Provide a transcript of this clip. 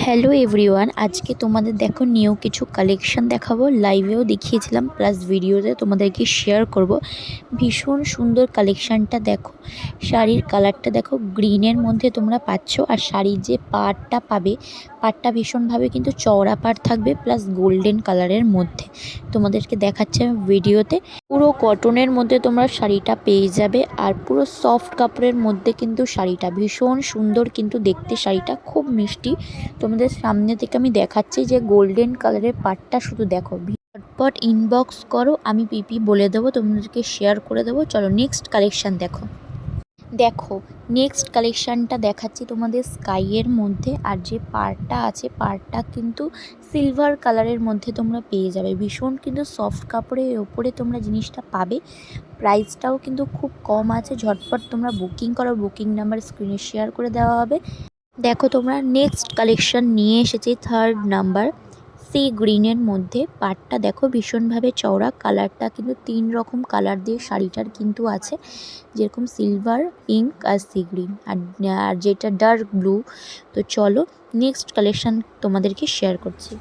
Hello everyone, আজকে তোমাদের দেখো নিউ কিছু কালেকশন দেখাবো। লাইভেও দেখিয়েছিলাম, প্লাস ভিডিওতে তোমাদেরকে শেয়ার করব। ভীষণ সুন্দর কালেকশানটা দেখো। শাড়ির কালারটা দেখো, গ্রিনের মধ্যে তোমরা পাচ্ছ। আর শাড়ির যে পাড়টা পাবে, পাড়টা ভীষণভাবে কিন্তু চওড়া পাড় থাকবে, প্লাস গোল্ডেন কালারের মধ্যে তোমাদেরকে দেখাচ্ছে আমি ভিডিওতে। পুরো কটনের মধ্যে তোমরা শাড়িটা পেয়ে যাবে, আর পুরো সফট কাপড়ের মধ্যে কিন্তু শাড়িটা ভীষণ সুন্দর কিন্তু দেখতে। শাড়িটা খুব মিষ্টি। তোমাদের সামনে থেকে আমি দেখাচ্ছি যে গোল্ডেন কালারের পাড়টা শুধু দেখো। ঝটপট ইনবক্স করো, আমি পিপি বলে দেবো, তোমাদেরকে শেয়ার করে দেবো। চলো নেক্সট কালেকশান দেখো। দেখো নেক্সট কালেকশানটা দেখাচ্ছি তোমাদের স্কাইয়ের মধ্যে। আর যে পাড়টা আছে, পাড়টা কিন্তু সিলভার কালারের মধ্যে তোমরা পেয়ে যাবে। ভীষণ কিন্তু সফট কাপড়ের ওপরে তোমরা জিনিসটা পাবে। প্রাইসটাও কিন্তু খুব কম আছে। ঝটপট তোমরা বুকিং করো, বুকিং নাম্বার স্ক্রিনে শেয়ার করে দেওয়া হবে। দেখো তোমরা নেক্সট কালেকশন নিয়ে এসেছি, থার্ড নাম্বার সি গ্রিনের মধ্যে। পাড়টা দেখো ভীষণভাবে চওড়া, কালারটা কিন্তু 3 রকম কালার দিয়ে শাড়িটার কিন্তু আছে, যেরকম সিলভার, পিঙ্ক আর সি গ্রিন, আর যেটা ডার্ক ব্লু। তো চলো নেক্সট কালেকশন তোমাদেরকে শেয়ার করছি।